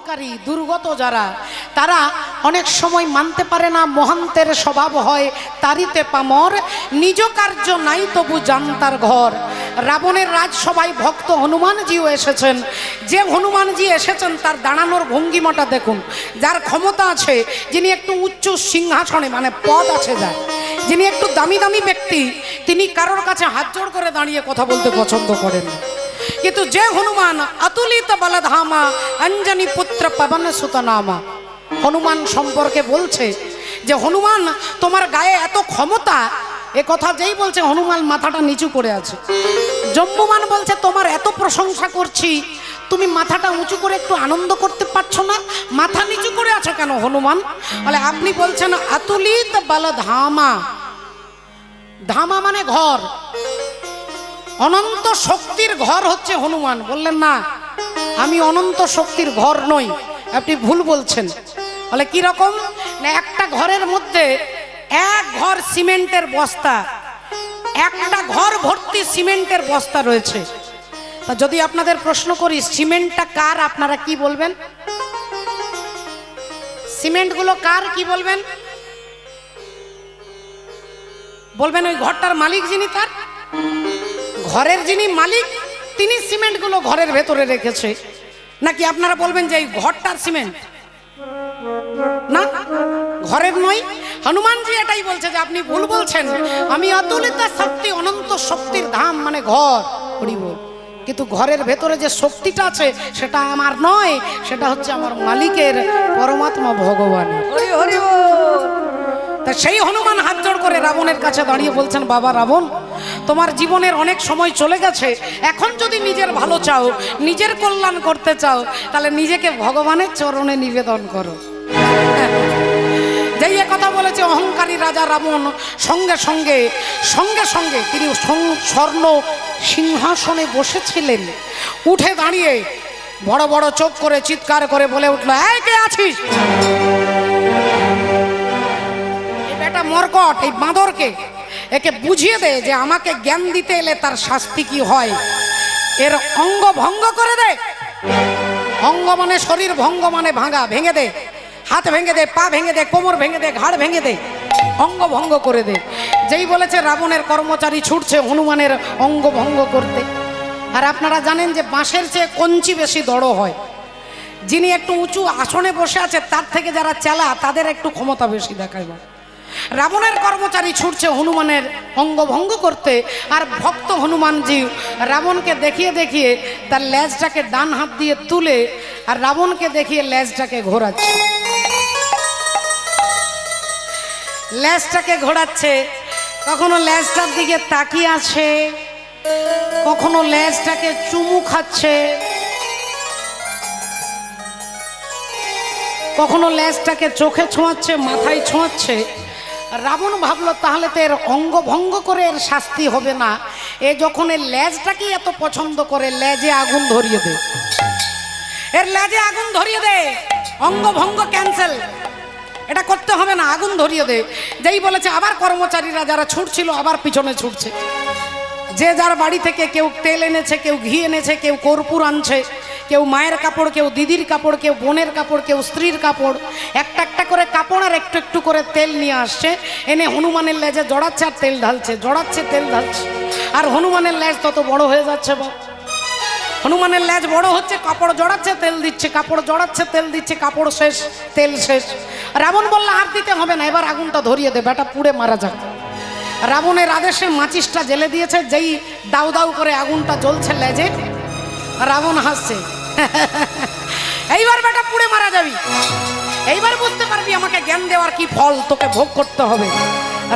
অহংকারী দুর্গত যারা, তারা অনেক সময় মানতে পারে না মহান্তের স্বভাব হয় তারিতে পামর, নিজ কার্য নাই তবু জানতার ঘর। রাবণের রাজসভায় ভক্ত হনুমানজিও এসেছেন। যে হনুমানজি এসেছেন তার দাঁড়ানোর ভঙ্গিমাটা দেখুন। যার ক্ষমতা আছে, যিনি একটু উচ্চ সিংহাসনে মানে পদ আছে, যার যিনি একটু দামি দামি ব্যক্তি, তিনি কারোর কাছে হাত জোড় করে দাঁড়িয়ে কথা বলতে পছন্দ করেন। কিন্তু যে হনুমান অতুলিত বলধামা অঞ্জনী পুত্র পবন সুত নামা, হনুমান সম্পর্কে বলছে যে হনুমান তোমার গায়ে এত ক্ষমতা। এ কথা যেই বলছে হনুমান মাথাটা নিচু করে আছে। জম্বুমান বলছে তোমার এত প্রশংসা করছি, তুমি মাথাটা উঁচু করে একটু আনন্দ করতে পারছো না, মাথা নিচু করে আছো কেন হনুমান? বলে আপনি বলছেন অতুলিত বলধামা, ধামা মানে ঘর, অনন্ত শক্তির ঘর হচ্ছে হনুমান। বললেন না, আমি অনন্ত শক্তির ঘর নই, আপনি ভুল বলছেন। বলে কি রকম না, একটা ঘরের মধ্যে এক ঘর সিমেন্টের বস্তা, একটা ঘর ভর্তি সিমেন্টের বস্তা রয়েছে। তা যদি আপনাদের প্রশ্ন করি সিমেন্টটা কার, আপনারা কি বলবেন? সিমেন্টগুলো কার কি বলবেন? বলবেন ওই ঘরটার মালিক যিনি, তার ঘরের যিনি মালিক তিনি সিমেন্টগুলো ঘরের ভেতরে রেখেছে। নাকি আপনারা বলবেন যে এই ঘরটার সিমেন্ট? না, ঘরের নয়। হনুমানজি এটাই বলছে যে আপনি ভুল বলছেন, আমি অতুলিত শক্তি, অনন্ত শক্তির ধাম মানে ঘর, হরি বল। কিন্তু ঘরের ভেতরে যে শক্তিটা আছে সেটা আমার নয়, সেটা হচ্ছে আমার মালিকের, পরমাত্মা ভগবানের। হরি হরি বল। তা সেই হনুমান হাত জোড় করে রাবণের কাছে দাঁড়িয়ে বলছেন, বাবা রাবণ, তোমার জীবনের অনেক সময় চলে গেছে, এখন যদি নিজের ভালো চাও, নিজের কল্যাণ করতে চাও, তাহলে নিজেকে ভগবানের চরণে নিবেদন করো। যেই কথা বলেছে অহংকারী রাজা রাবণ, সঙ্গে সঙ্গে সঙ্গে সঙ্গে তিনি স্বর্ণ সিংহাসনে বসেছিলেন, উঠে দাঁড়িয়ে বড় বড় চোখ করে চিৎকার করে বলে উঠল, এই কে আছিস? এটা মরকট, এই বাঁদরকে একে বুঝিয়ে দে যে আমাকে জ্ঞান দিতে এলে তার শাস্তি কি হয়। এর অঙ্গ ভঙ্গ করে দে। অঙ্গ মানে শরীর, ভঙ্গ মানে ভাঙা, ভেঙে দে, হাত ভেঙে দে, পা ভেঙে দে, কোমর ভেঙে দে, ঘাড় ভেঙে দে, অঙ্গ ভঙ্গ করে দে। যেই বলেছে রাবণের কর্মচারী ছুটছে হনুমানের অঙ্গ ভঙ্গ করতে। আর আপনারা জানেন যে বাঁশের চেয়ে কঞ্চি বেশি দড় হয়। যিনি একটু উঁচু আসনে বসে আছে তার থেকে যারা চেলা তাদের একটু ক্ষমতা বেশি দেখায়। রাবণের কর্মচারী ছুটছে হনুমানের অঙ্গভঙ্গ করতে, আর ভক্ত হনুমানজি রাবণকে দেখিয়ে দেখিয়ে তার লেজটাকে ডান হাত দিয়ে তুলে আর রাবণকে দেখিয়ে লেজটাকে ঘোরাচ্ছে, লেজটাকে ঘোরাচ্ছে। কখনো লেজটার দিকে তাকিয়ে আছে, কখনো লেজটাকে চুমু খাচ্ছে, কখনো লেজটাকে চোখে ছোঁয়াচ্ছে, মাথায় ছোঁয়াচ্ছে। রাবণ ভাবলো তাহলে তো এর অঙ্গ ভঙ্গ করে এর শাস্তি হবে না, এ যখন এর লেজটাকে এত পছন্দ করে লেজে আগুন ধরিয়ে দে, এর লেজে আগুন ধরিয়ে দে, অঙ্গ ভঙ্গ ক্যান্সেল, এটা করতে হবে না, আগুন ধরিয়ে দে। যেই বলেছে আবার কর্মচারীরা যারা ছুটছিল আবার পিছনে ছুটছে। যে যার বাড়ি থেকে কেউ তেল এনেছে, কেউ ঘি এনেছে, কেউ কর্পূর আনছে, কেউ মায়ের কাপড়, কেউ দিদির কাপড়, কেউ বোনের কাপড়, কেউ স্ত্রীর কাপড়, একটা একটা করে কাপড় আর একটু একটু করে তেল নিয়ে আসছে, এনে হনুমানের লেজে জড়াচ্ছে আর তেল ঢালছে, জড়াচ্ছে তেল ঢালছে। আর হনুমানের লেজ তত বড় হয়ে যাচ্ছে, হনুমানের লেজ বড় হচ্ছে, কাপড় জড়াচ্ছে তেল দিচ্ছে, কাপড় জড়াচ্ছে তেল দিচ্ছে, কাপড় শেষ তেল শেষ। রাবণ বলল আর দিতে হবে না, এবার আগুনটা ধরিয়ে দে, বেটা পুড়ে মারা যাক। রাবণের আদেশে মাচিসটা জেলে দিয়েছে, যেই দাউ দাউ করে আগুনটা জ্বলছে লেজে, রাবণ হাসছে, এইবার বেটা পুড়ে মারা যাবি, এইবার বুঝতে পারবি আমাকে জ্ঞান দেওয়ার কি ফল তোকে ভোগ করতে হবে।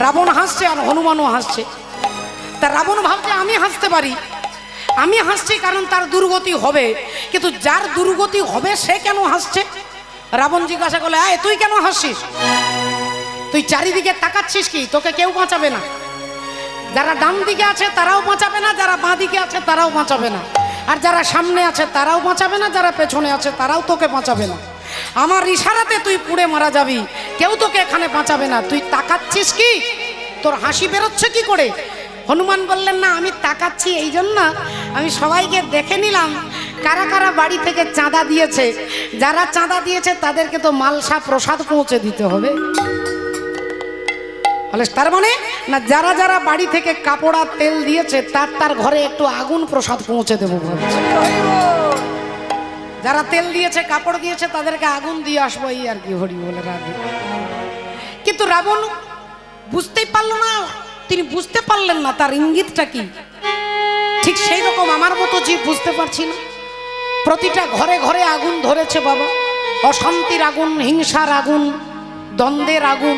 রাবণ হাসছে আর হনুমানও হাসছে। তা রাবণ ভাবছে আমি হাসতে পারি, আমি হাসছি কারণ তার দুর্গতি হবে, কিন্তু যার দুর্গতি হবে সে কেন হাসছে? রাবণ জিজ্ঞাসা করলে, এই তুই কেন হাসছিস? তুই চারিদিকে তাকাচ্ছিস কি? তোকে কেউ বাঁচাবে না। যারা ডান দিকে আছে তারাও বাঁচাবে না, যারা বাঁ দিকে আছে তারাও বাঁচাবে না, আর যারা সামনে আছে তারাও বাঁচাবে না, যারা পেছনে আছে তারাও তোকে বাঁচাবে না। আমার ইশারাতে তুই পুড়ে মারা যাবি, কেউ তোকে এখানে বাঁচাবে না। তুই তাকাচ্ছিস কি? তোর হাসি বেরোচ্ছে কি করে? হনুমান বললেন, না আমি তাকাচ্ছি এই জন্য, আমি সবাইকে দেখে নিলাম কারা কারা বাড়ি থেকে চাঁদা দিয়েছে? যারা চাঁদা দিয়েছে তাদেরকে তো মালসা প্রসাদ পৌঁছে দিতে হবে। তার মানে না, যারা যারা বাড়ি থেকে কাপড় আর তেল দিয়েছে তার ঘরে একটু আগুন প্রসাদ পৌঁছে দেবো ভাবছি। যারা তেল দিয়েছে কাপড় দিয়েছে তাদেরকে আগুন দিয়ে আসবো, এই আর কি। হরি বলে রাধে। কিন্তু রাবণ বুঝতেই পারলো না, তিনি বুঝতে পারলেন না তার ইঙ্গিতটা কি। ঠিক সেই রকম আমার মতো জীব বুঝতে পারছি না। প্রতিটা ঘরে ঘরে আগুন ধরেছে বাবা, অশান্তির আগুন, হিংসার আগুন, দ্বন্দ্বের আগুন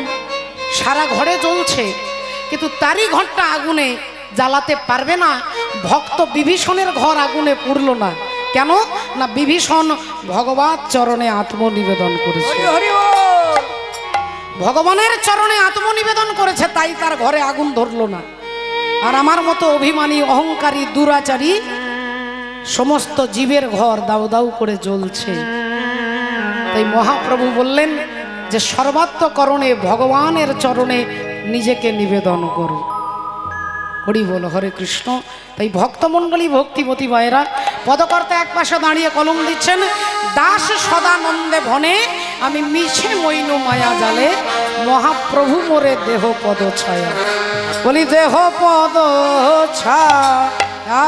সারা ঘরে জ্বলছে, কিন্তু তারই ঘরটা আগুনে জ্বালাতে পারবে না। ভক্ত বিভীষণের ঘর আগুনে পুড়ল না কেন? না, বিভীষণ ভগবান চরণে আত্মনিবেদন করেছে, ভগবানের চরণে আত্মনিবেদন করেছে, তাই তার ঘরে আগুন ধরল না। আর আমার মতো অভিমানী, অহংকারী, দুরাচারী সমস্ত জীবের ঘর দাউ দাউ করে জ্বলছে। তাই মহাপ্রভু বললেন যে সর্বাত্মকরণে ভগবানের চরণে নিজেকে নিবেদন করো। হরি বল, হরে কৃষ্ণ। তাই ভক্তমণ্ডলী, ভক্তিমতী মায়েরা, পদকর্তা এক পাশে দাঁড়িয়ে কলম দিচ্ছেন, দাস সদানন্দে ভনে আমি মিছে মইনু মায়া জালে, মহাপ্রভু মোরে দেহ পদ ছায়া। বলি দেহ পদ ছায়া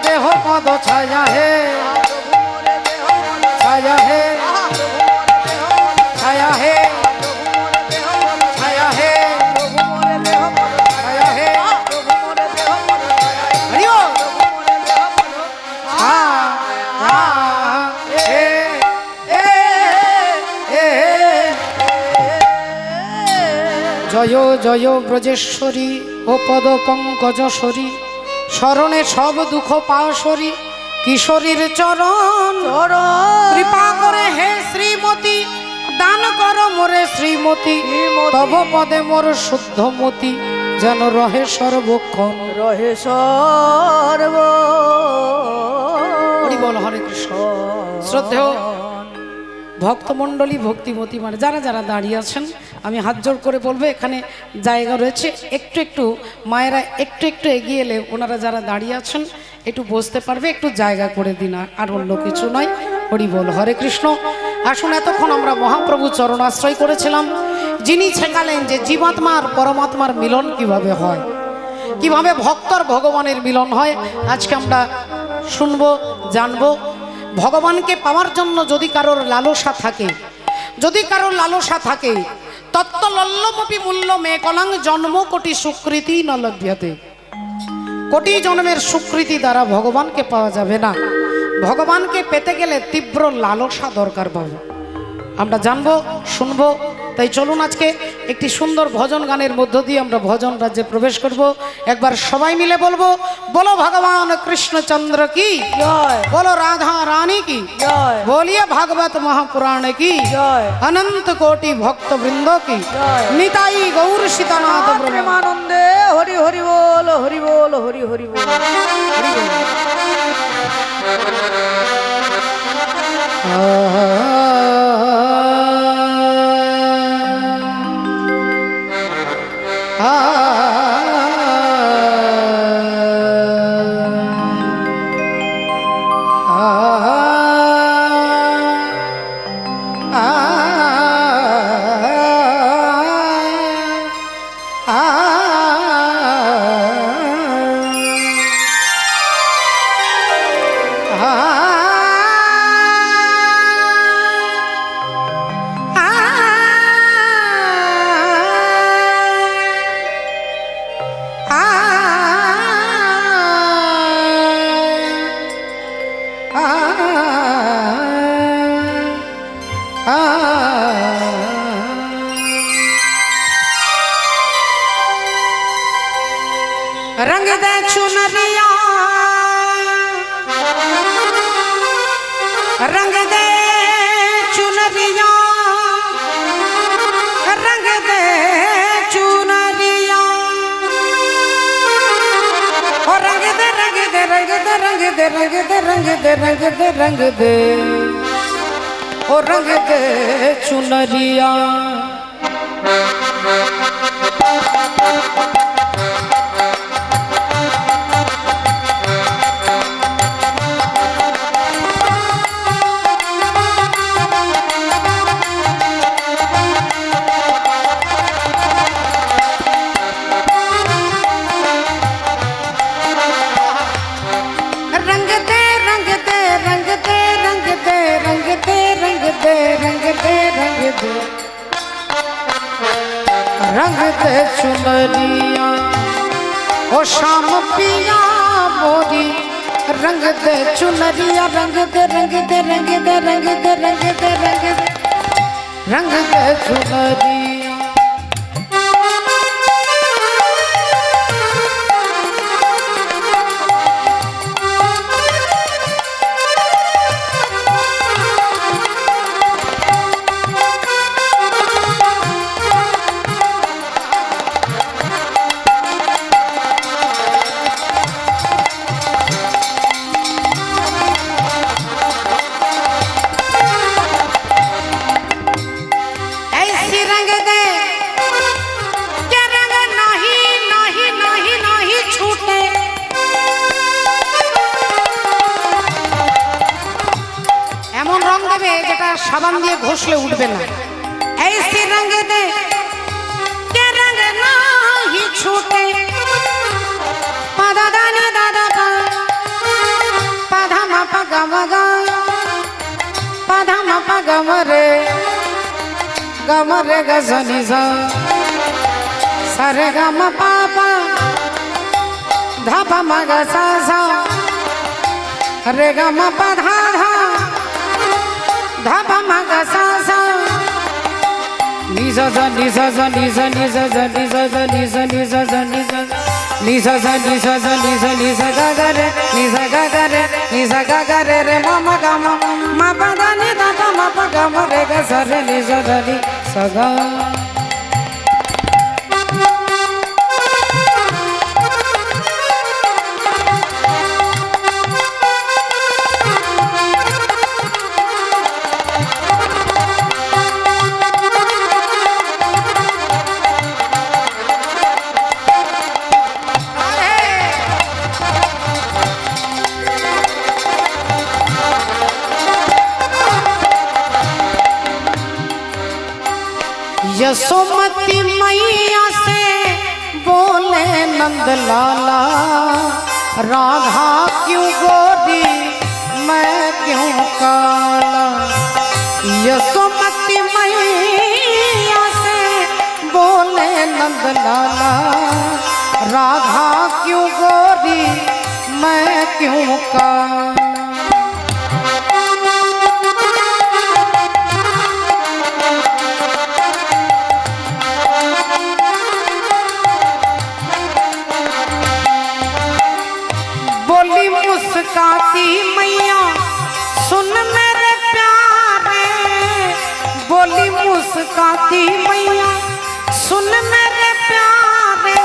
देह पद छाया है, छाया है, छाया है, छाया है, छाया है, हरिओ जय जय ब्रजेश्वरी ओ पद पंकजश्वरी शरणे सब दुख पाशरी किशोरीर चरण कृपा करे हे श्रीमती दान कर मोरे श्रीमती तब पदे मोर शुद्ध मति जेन रहे सर्वक्षण रहे सर्व। हरि बोल, हरे कृष्ण। श्रद्धेय ভক্তমণ্ডলী, ভক্তিমতী মানে যারা যারা দাঁড়িয়ে আছেন, আমি হাত জোড় করে বলবো এখানে জায়গা রয়েছে, একটু একটু মায়েরা একটু একটু এগিয়ে এলে ওনারা যারা দাঁড়িয়ে আছেন একটু বসতে পারবে, একটু জায়গা করে দিন, আর অন্য কিছু নয়। হরি বল, হরে কৃষ্ণ। আসুন, এতক্ষণ আমরা মহাপ্রভু চরণাশ্রয় করেছিলাম, যিনি শেখালেন যে জীবাত্মা আর পরমাত্মার মিলন কিভাবে হয়, কিভাবে ভক্তর ভগবানের মিলন হয়। আজকে আমরা শুনবো, জানবো। ভগবানকে পাওয়ার জন্য যদি কারোর লালসা থাকে, যদি কারোর লালসা থাকে, তত্ত্বলল্লমপি মূল্য মে কলাং জন্ম কোটি সুকৃতি ন লভ্যতে। কোটি জন্মের স্বীকৃতি দ্বারা ভগবানকে পাওয়া যাবে না। ভগবানকে পেতে গেলে তীব্র লালসা দরকার পাবো। আমরা জানবো, শুনবো। তাই চলুন আজকে একটি সুন্দর ভজন গানের মধ্য দিয়ে আমরা ভজন রাজ্যে প্রবেশ করব। একবার সবাই মিলে বলবো, বলো ভগবান কৃষ্ণচন্দ্র কি জয়, বলো রাধা রানী কি জয়, বলিए भागवत महापुराण की जय, अनंत कोटि भक्त वृंदो की जय, निताई गौर सीतानाथ प्रेमानंदे हरि हरि बोल हरि बोल हरि हरि बोल हरि बोल। रंग दे चुनरिया, रंग दे चुनरिया, रंग दे चुनरिया, और रंग दे रंग दे रंग दे रंग दे रंग दे रंग दे रंग दे रंग दे, और रंग दे चुनरिया। रंग दे चुनरिया ओ शाम पिया मोरी, रंग दे चुनरिया, रंग दे रंग दे रंग दे रंग दे रंग दे रंग दे रंग दे चुनरिया। साबान दिए घोषले उठबे ना, ऐसे रंग दे के रंग नाही छूटे, पादा दानी दादा पा पाधा मापा गमगा, पाधा मापा गमरे गमरे गजनी जा, सारे गम पापा धापा मगा सा सा, रे गम पाधा धा धापा मगा सा सा, निजा जा निजा जा निजा निजा जा निजा जा निजा निजा जा निजा निजा जा निजा जा निजा निजा गा गा रे निजा गा गा रे निजा गा गा रे रे मामा गा मा पा दा नि दा पा मा पा गा मा रे गा सा रे निजा दा नि सा गा। यशोमती मैया से बोले नंद लाला, राधा क्यों गोरी मैं क्यों काला। यशोमती मैया से बोले नंद लाला, राधा क्यों गोरी क्यों काना। बोली मुस्काती मैया सुन मेरे प्यारे, बोली मुस्काती मैया सुन मेरे प्यारे,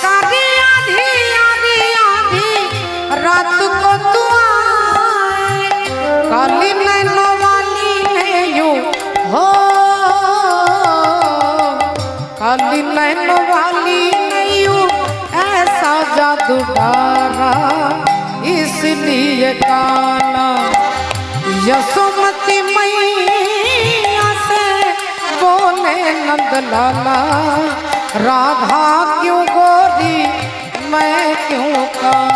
कारी आधी आधी आधी रात को तू आए, काली नैनों वाली ने यूं हो, काली नैनों वाली ने यूं ऐसा जादू डाला, इसलिए काना। यशोमती मैया से बोले नंद लाला, राधा क्यों गोरी मैं क्यों काना।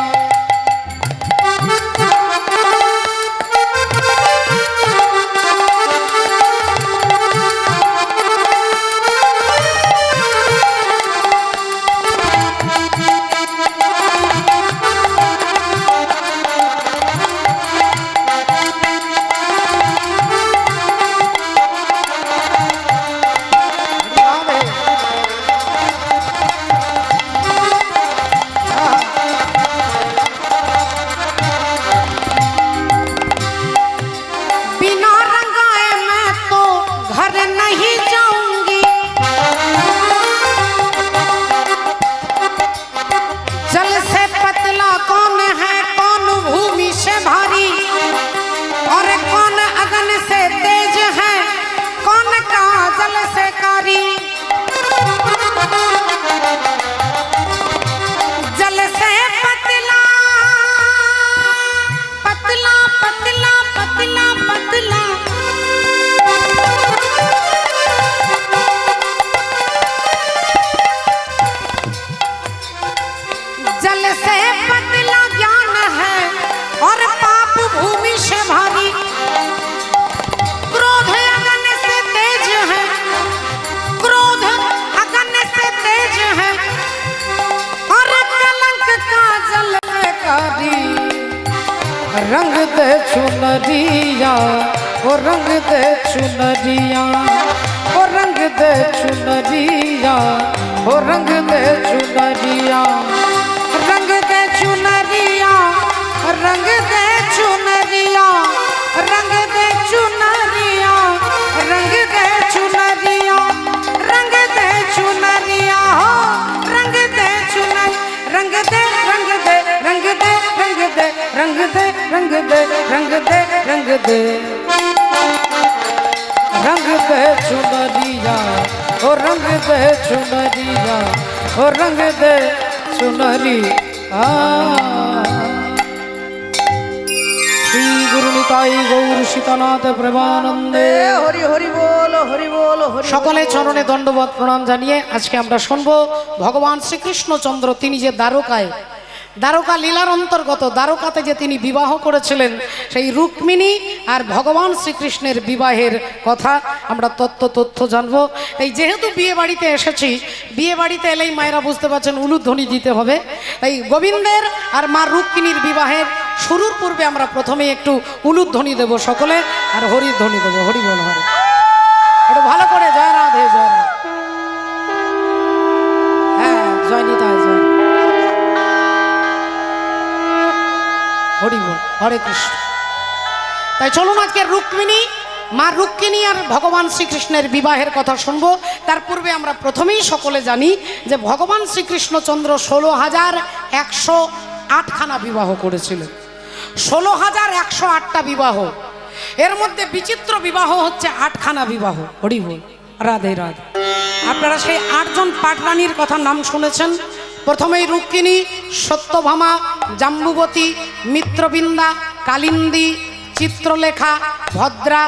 रंग दे चुनरिया, ओ रंग दे चुनरिया, ओ रंग दे चुनरिया, ओ रंग दे चुनरिया, रंग दे चुनरिया, रंग दे चुनरिया, रंग दे चुनरिया, रंग दे चुनरिया, रंग दे चुनरिया, रंग दे चुनर, रंग दे रंग दे रंग दे रंग दे रंग दे रंग दे रंग दे रंग दे रंग दे चुनरिया, ओ रंग दे चुनरिया, ओ रंग दे चुनरिया। श्री गुरु निताई गौर सीतानाथ प्रेमानंदे हरि हरि बोल हरि बोल हरि। সকলে চরণে দণ্ডবত প্রণাম জানিয়ে আজকে আমরা শুনবো ভগবান শ্রীকৃষ্ণচন্দ্র তিনি যে দ্বারকায়, দ্বারকা লীলার অন্তর্গত দ্বারকাতে যে তিনি বিবাহ করেছিলেন সেই রুক্মিণী আর ভগবান শ্রীকৃষ্ণের বিবাহের কথা আমরা তথ্য জানবো। এই যেহেতু বিয়ে বাড়িতে এসেছি, বিয়ে বাড়িতে এলেই মায়েরা বুঝতে পারছেন উলুধ্বনি দিতে হবে, তাই গোবিন্দের আর মা রুক্মিণীর বিবাহের শুরুর পূর্বে আমরা প্রথমে একটু উলুধ্বনি দেব সকলে, আর হরির ধ্বনি দেবো। হরি বল হরি, একটু ভালো করে জয় রাধে জয় রাধে। হ্যাঁ জয় নিতাই জয়, হরি বল হরে কৃষ্ণ। তাই চলুন আজকে রুক্মিণী, মা রুক্মিণী আর ভগবান শ্রীকৃষ্ণের বিবাহের কথা শুনবো। তার পূর্বে আমরা প্রথমেই সকলে জানি যে ভগবান শ্রীকৃষ্ণচন্দ্র 16,108খানা বিবাহ করেছিলেন। 16,108টা বিবাহ, এর মধ্যে বিচিত্র বিবাহ হচ্ছে 8খানা বিবাহ। হরি বল রাধে রাধে। আপনারা সেই 8জন পাটরানীর কথা নাম শুনেছেন। প্রথমেই রুক্মিণী, সত্যভামা, জাম্বুবতী, মিত্রবৃন্দা, কালিন্দী, চিত্রলেখা, ভদ্রা,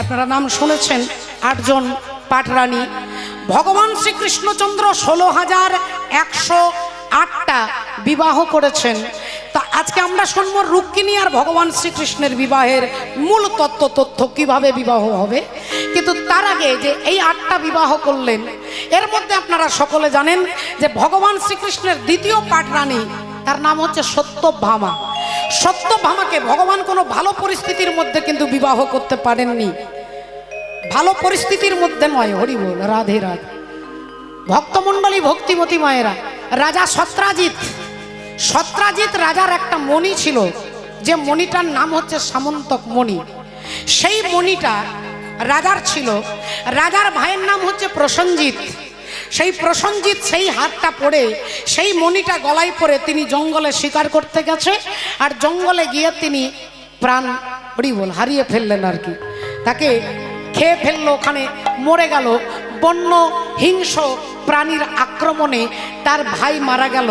আপনারা নাম শুনেছেন 8জন পাটরানী। ভগবান শ্রীকৃষ্ণচন্দ্র 16,108টা বিবাহ করেছেন। তা আজকে আমরা শুনবো রুক্মিণী আর ভগবান শ্রীকৃষ্ণের বিবাহের মূল তথ্য কিভাবে বিবাহ হবে। কিন্তু তার আগে যে এই 8টা বিবাহ করলেন, এর মধ্যে আপনারা সকলে জানেন যে ভগবান শ্রীকৃষ্ণের দ্বিতীয় পাটরানী তার নাম হচ্ছে সত্যভামা। সত্যভামাকে ভগবান কোনো ভালো পরিস্থিতির মধ্যে কিন্তু বিবাহ করতে পারেননি, ভালো পরিস্থিতির মধ্যে নয়। হরি বল, রাধে রাধে। ভক্তমণ্ডলী, ভক্তিমতী মায়েরা, রাজা সত্রাজিৎ রাজার একটা মণি ছিল, যে মণিটার নাম হচ্ছে সামন্তক মণি। সেই মণিটা রাজার ছিল। রাজার ভাইয়ের নাম হচ্ছে প্রসেনজিৎ। সেই প্রসেনজিৎ সেই হাতটা পড়ে, সেই মণিটা গলায় পড়ে তিনি জঙ্গলে শিকার করতে গেছে, আর জঙ্গলে গিয়ে তিনি প্রাণ হারিয়ে ফেললেন আর কি। তাকে খেয়ে ফেললো, ওখানে মরে গেল। বন্য হিংস প্রাণীর আক্রমণে তার ভাই মারা গেল।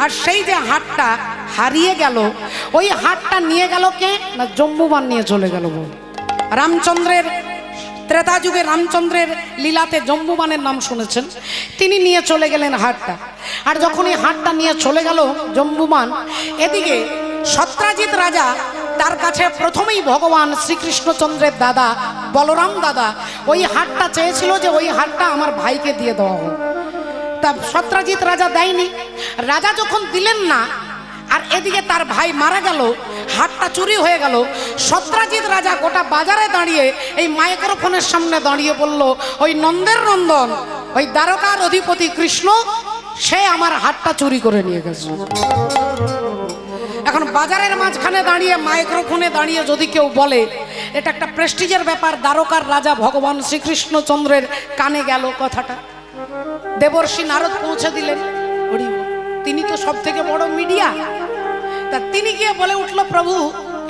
আর সেই যে হাটটা হারিয়ে গেল, ওই হাটটা নিয়ে গেল কে না, জম্বুবান নিয়ে চলে গেল। রামচন্দ্রের ত্রেতা যুগে রামচন্দ্রের লীলাতে জম্বুবানের নাম শুনেছেন, তিনি নিয়ে চলে গেলেন হাটটা। আর যখন এই হাটটা নিয়ে চলে গেল জম্বুবান, এদিকে সত্রাজিৎ রাজা, তার কাছে প্রথমেই ভগবান শ্রীকৃষ্ণচন্দ্রের দাদা বলরাম দাদা ওই হাটটা চেয়েছিল, যে ওই হাটটা আমার ভাইকে দিয়ে দেওয়া হোক। তা সত্রাজিৎ রাজা দেয়নি। রাজা যখন দিলেন না, আর এদিকে তার ভাই মারা গেল, হাটটা চুরি হয়ে গেল, সত্রাজিৎ রাজা গোটা বাজারে দাঁড়িয়ে এই মাইক্রোফোনের সামনে দাঁড়িয়ে বলল, ওই নন্দের নন্দন, ওই দ্বারকার অধিপতি কৃষ্ণ, সে আমার হাটটা চুরি করে নিয়ে গেছে। এখন বাজারের মাঝখানে দাঁড়িয়ে, মাইক্রোফোনে দাঁড়িয়ে যদি কেউ বলে, এটা একটা প্রেস্টিজের ব্যাপার। দ্বারকার রাজা ভগবান শ্রীকৃষ্ণচন্দ্রের কানে গেল কথাটা, দেবর্ষি নারদ পৌঁছে দিলেন। তিনি তো সব থেকে বড় মিডিয়া। তা তিনি গিয়ে বলে উঠল, প্রভু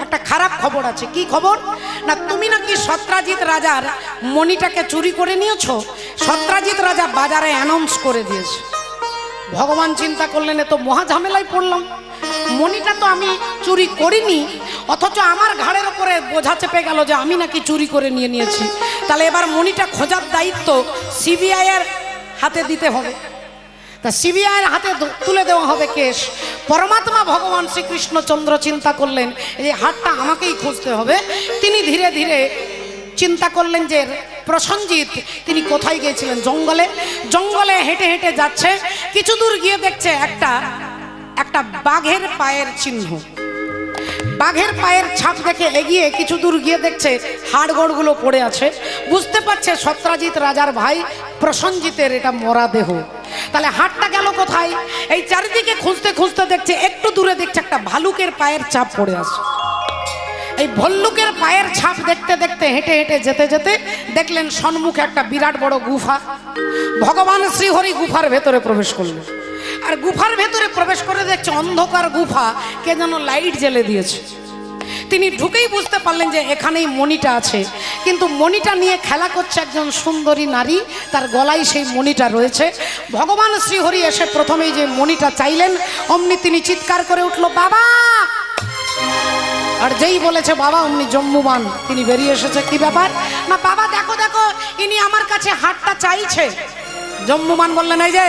একটা খারাপ খবর আছে। কি খবর না, তুমি নাকি সত্রাজিৎ রাজার মণিটাকে চুরি করে নিয়েছো। সত্রাজিৎ রাজা বাজারে অ্যানাউন্স করে দিয়েছে। ভগবান চিন্তা করলেন, এ তো মহা ঝামেলায় পড়লাম। মণিটা তো আমি চুরি করিনি, অথচ আমার ঘাড়ের উপরে বোঝা চেপে গেল যে আমি নাকি চুরি করে নিয়েছি। তাহলে এবার মণিটা খোঁজার দায়িত্ব সিবিআই এর হাতে দিতে হবে। তা সিবিআই এর হাতে তুলে দেওয়া হবে কেস। পরমাত্মা ভগবান শ্রীকৃষ্ণচন্দ্র চিন্তা করলেন, এই হাটটা আমাকেই খুঁজতে হবে। তিনি ধীরে ধীরে চিন্তা করলেন যে প্রসেনজিৎ তিনি কোথায় গিয়েছিলেন, জঙ্গলে হেঁটে হেঁটে যাচ্ছে। কিছু দূর গিয়ে দেখছে একটা বাঘের পায়ের চিহ্ন। বাঘের পায়ের ছাপ দেখে এগিয়ে কিছু দূর গিয়ে দেখছে হাড়গোড়গুলো পড়ে আছে। বুঝতে পারছে সত্রাজিৎ রাজার ভাই প্রসেনজিতের এটা মরা দেহ। তাহলে হাটটা গেল কোথায়? এই চারিদিকে খুঁজতে খুঁজতে দেখছে, একটু দূরে দেখছে একটা ভালুকের পায়ের ছাপ পড়ে আছে। এই ভল্লুকের পায়ের ছাপ দেখতে দেখতে হেঁটে হেঁটে যেতে যেতে দেখলেন সম্মুখে একটা বিরাট বড় গুফা। ভগবান শ্রীহরি গুফার ভেতরে প্রবেশ করলেন। আর গুফার ভেতরে প্রবেশ করে দেখছে অন্ধকার গুফা, কে যেন লাইট জ্বেলে দিয়েছে। তিনি ঢুকেই বুঝতে পারলেন যে এখানেই মণিটা আছে। কিন্তু মণিটা নিয়ে খেলা করছে একজন সুন্দরী নারী, তার গলায় সেই মণিটা রয়েছে। ভগবান শ্রীহরি এসে প্রথমেই যে মণিটা চাইলেন, অমনি তিনি চিৎকার করে উঠল, বাবা। আর যেই বলেছে বাবা, অমনি জম্বুবান তিনি বেরিয়ে এসেছে। কি ব্যাপার না, বাবা দেখো দেখো, ইনি আমার কাছে হাটটা চাইছে। জম্বুবান বললেন, এই যে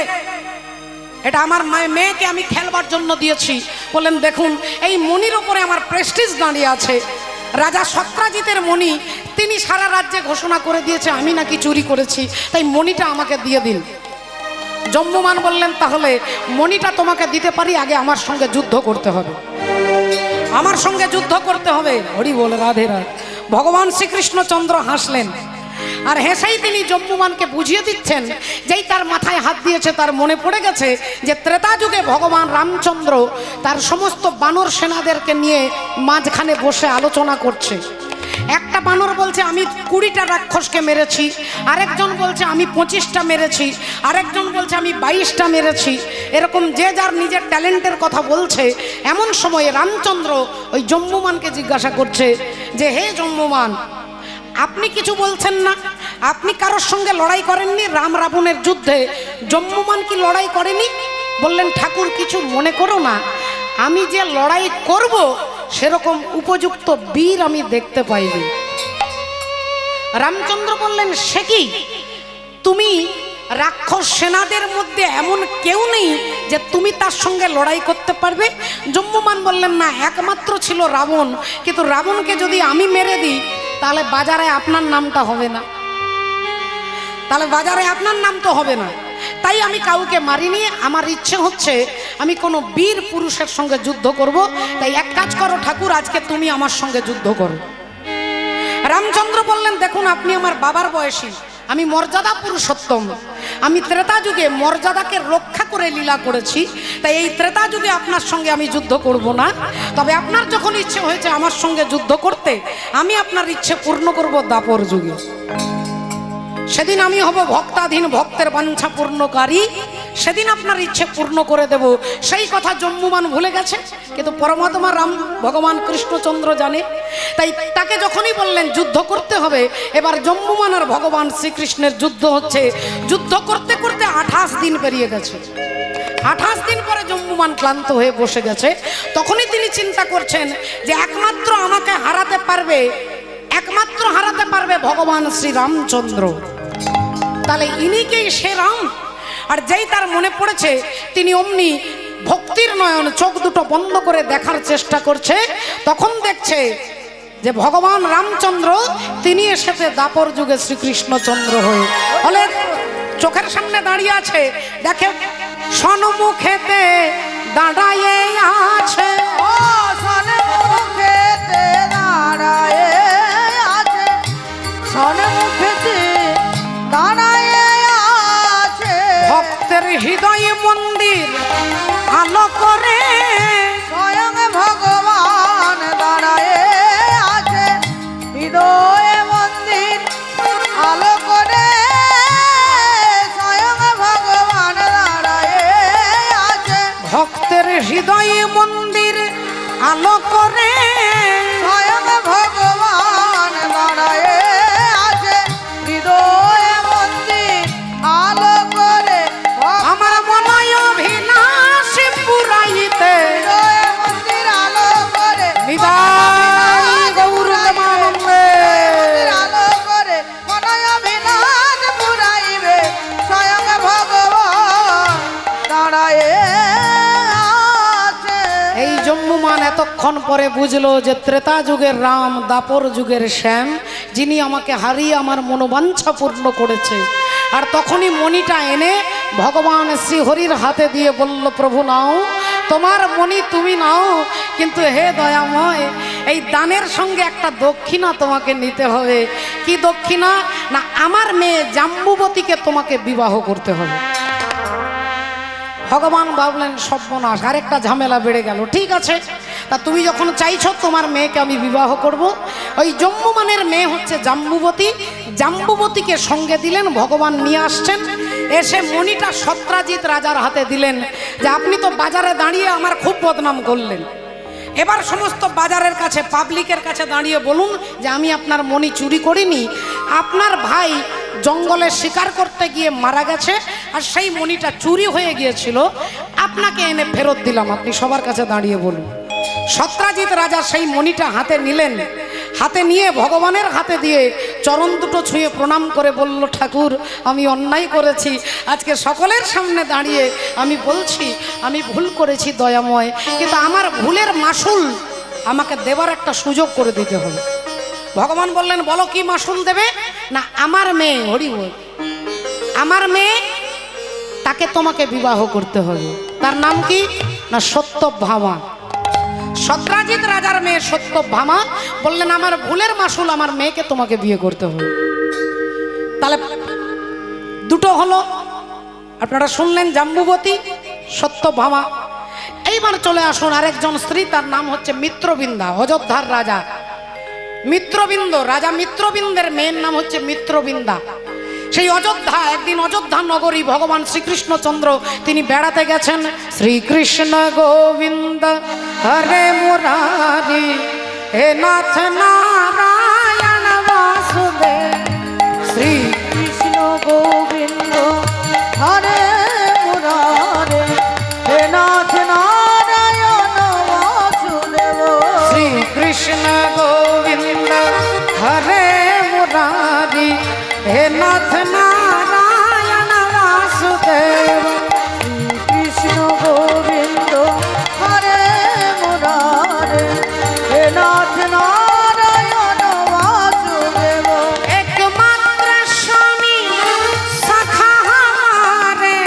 এটা আমার মেয়েকে আমি খেলবার জন্য দিয়েছি। বললেন, দেখুন এই মণির ওপরে আমার প্রেস্টিজ দাঁড়িয়ে আছে। রাজা সত্রাজিতের মণি, তিনি সারা রাজ্যে ঘোষণা করে দিয়েছে আমি নাকি চুরি করেছি, তাই মণিটা আমাকে দিয়ে দিন। জম্বুবান বললেন, তাহলে মণিটা তোমাকে দিতে পারি, আগে আমার সঙ্গে যুদ্ধ করতে হবে, আমার সঙ্গে যুদ্ধ করতে হবে। হরি বল, রাধে রাধে। ভগবান শ্রীকৃষ্ণচন্দ্র হাসলেন, আর হেসেই তিনি জম্বুবানকে বুঝিয়ে দিচ্ছেন, যেই তার মাথায় হাত দিয়েছে তার মনে পড়ে গেছে যে ত্রেতা যুগে ভগবান রামচন্দ্র তার সমস্ত বানর সেনাদেরকে নিয়ে মাঝখানে বসে আলোচনা করছে। একটা বানর বলছে আমি 20টা রাক্ষসকে মেরেছি, আরেকজন বলছে আমি 25টা মেরেছি, আরেকজন বলছে আমি 22টা মেরেছি। এরকম যে যার নিজের ট্যালেন্টের কথা বলছে। এমন সময় রামচন্দ্র ওই জম্বুবানকে জিজ্ঞাসা করছে যে, হে জম্বুবান, আপনি কিছু বলছেন না? আপনি কারোর সঙ্গে লড়াই করেননি রাম রাবণের যুদ্ধে, জম্বুবান কি লড়াই করেনি? বললেন, ঠাকুর কিছু মনে করো না, আমি যে লড়াই করব সেরকম উপযুক্ত বীর আমি দেখতে পাইনি। রামচন্দ্র বললেন, সে কি, তুমি রাক্ষস সেনাদের মধ্যে এমন কেউ নেই যে তুমি তার সঙ্গে লড়াই করতে পারবে? জম্বুবান বললেন, না, একমাত্র ছিল রাবণ, কিন্তু রাবণকে যদি আমি মেরে দিই তাহলে বাজারে আপনার নামটা হবে না, তাহলে বাজারে আপনার নাম তো হবে না। তাই আমি কাউকে মারিনি। আমার ইচ্ছে হচ্ছে আমি কোনো বীর পুরুষের সঙ্গে যুদ্ধ করব। তাই এক কাজ করো ঠাকুর, আজকে তুমি আমার সঙ্গে যুদ্ধ করো। রামচন্দ্র বললেন, দেখুন আপনি আমার বাবার বয়সী, আমি মর্যাদা পুরুষোত্তম, আমি ত্রেতা যুগে মর্যাদাকে রক্ষা করে লীলা করেছি, তাই এই ত্রেতা যুগে আপনার সঙ্গে আমি যুদ্ধ করব না। তবে আপনার যখন ইচ্ছে হয়েছে আমার সঙ্গে যুদ্ধ করতে, আমি আপনার ইচ্ছে পূর্ণ করব দ্বাপর যুগে। সেদিন আমি হব ভক্তাধীন, ভক্তের বাঞ্ছা পূর্ণকারী, সেদিন আপনার ইচ্ছে পূর্ণ করে দেব। সেই কথা জম্মুমান ভুলে গেছে, কিন্তু পরমাত্মা রাম ভগবান কৃষ্ণচন্দ্র জানে। তাই তাকে যখনই বললেন যুদ্ধ করতে হবে, এবার জম্মুমান আর ভগবান শ্রীকৃষ্ণের যুদ্ধ হচ্ছে। যুদ্ধ করতে করতে 28 দিন পেরিয়ে গেছে। 28 দিন পরে জম্মুমান ক্লান্ত হয়ে বসে গেছে। তখনই তিনি চিন্তা করছেন যে একমাত্র আমাকে হারাতে পারবে, একমাত্র হারাতে পারবে ভগবান শ্রী রামচন্দ্র। তাহলে ইনিকেই সে রাম। আর যেই তার মনে পড়েছে, তিনি অমনি ভক্তির নয়ন চোখ দুটো বন্ধ করে দেখার চেষ্টা করছে। তখন দেখছে যে ভগবান রামচন্দ্র তিনি এসেছে দ্বাপর যুগে শ্রীকৃষ্ণচন্দ্র হয়ে। ফলে চোখের সামনে দাঁড়িয়ে আছে, দেখে সন্মুখেতে দাঁড়ায়ে আছে, ও সন্মুখেতে দাঁড়ায়ে আছে, সন্মুখেতে দাঁড়ায়ে আছে, ভক্তের হৃদয় মন্দির আলো করে, স্বয়ং ভগবান দাঁড়ায়ে আছে, হৃদয় মন্দির আলো করে, স্বয়ং ভগবান দাঁড়ায়ে আছে, ভক্তের হৃদয় মন্দির আলো করে, স্বয়ং ভগবান দাঁড়ায়ে আছে, হৃদয় মন্দির আলো করে, আমার মনয় অভিলাষ পুরাইতে, হৃদয় মন্দির আলো করে, নিতাই গৌর প্রেমানন্দে। আলো করে, মনয় অভিলাষ পুরাইবে, স্বয়ং ভগবান দাঁড়ায়ে আছে। এই জম্মুমান এতক্ষণ পরে বুঝলো যে ত্রেতা যুগের রাম, দ্বাপর যুগের শ্যাম, যিনি আমাকে হারিয়ে আমার মনোবাঞ্ছা পূর্ণ করেছে। আর তখনই মণিটা এনে ভগবান শ্রীহরির হাতে দিয়ে বলল, প্রভু নাও, তোমার মণি তুমি নাও, কিন্তু হে দয়াময়, এই দানের সঙ্গে একটা দক্ষিণা তোমাকে নিতে হবে। কি দক্ষিণা? না, আমার মেয়ে জাম্বুবতীকে তোমাকে বিবাহ করতে হবে। ভগবান ভাবলেন সর্বনাশ, আরেকটা ঝামেলা বেড়ে গেল। ঠিক আছে, তা তুমি যখন চাইছো তোমার মেয়েকে আমি বিবাহ করব, ওই জম্মুমানের মেয়ে হচ্ছে জাম্বুবতী। জাম্বুবতীকে সঙ্গে দিলেন, ভগবান নিয়ে আসছেন। এসে মণিটা সত্রাজিৎ রাজার হাতে দিলেন যে আপনি তো বাজারে দাঁড়িয়ে আমার খুব বদনাম করলেন, এবার সমস্ত বাজারের কাছে, পাবলিকের কাছে দাঁড়িয়ে বলুন যে আমি আপনার মণি চুরি করিনি, আপনার ভাই জঙ্গলে শিকার করতে গিয়ে মারা গেছে, আর সেই মণিটা চুরি হয়ে গিয়েছিল, আপনাকে এনে ফেরত দিলাম, আপনি সবার কাছে দাঁড়িয়ে বলুন। সত্রাজিৎ রাজা সেই মণিটা হাতে নিলেন, হাতে নিয়ে ভগবানের হাতে দিয়ে চরণ দুটো ছুঁয়ে প্রণাম করে বলল, ঠাকুর আমি অন্যায় করেছি, আজকে সকলের সামনে দাঁড়িয়ে আমি বলছি আমি ভুল করেছি দয়াময়, কিন্তু আমার ভুলের মাসুল আমাকে দেবার একটা সুযোগ করে দিতে হবে। ভগবান বললেন, বলো কি মাসুল দেবে? না, আমার মেয়ে, হরি বল, আমার মেয়ে, তাকে তোমাকে বিবাহ করতে হবে। তার নাম কি? না সত্যভামা। সত্রাজিৎ রাজার মেয়ে সত্যভামা। বললেন, আমার ভুলের মাসুল আমার মেয়েকে তোমাকে বিয়ে করতে হবে। তাহলে দুটো হলো, আপনারা শুনলেন, জাম্বুবতী, সত্যভামা। এইবার চলে আসুন আরেকজন স্ত্রী, তার নাম হচ্ছে মিত্রবিন্দা, অযোধ্যার রাজা মিত্রবিন্দ। রাজা মিত্রবিন্দের মেয়ের নাম হচ্ছে মিত্রবিন্দা। সেই অযোধ্যা, একদিন অযোধ্যা নগরী ভগবান শ্রীকৃষ্ণচন্দ্র তিনি বেড়াতে গেছেন। শ্রীকৃষ্ণ গোবিন্দ হরে মুরারি, হে নাথ নারায়ণ বাসুদেব। শ্রীকৃষ্ণ গোবিন্দ হরে মুরারে, হে নাথ নারায়ণ বাসুদেব। শ্রীকৃষ্ণ গোবিন্দ হরে মুরারি, হে নাথ নারায়ণ বাসুদেব। শ্রীকৃষ্ণ গোবিন্দ হরে মুরারে, হে নাথ নারায়ণ বাসুদেব। একমাত্র স্বামী সখা হামারে,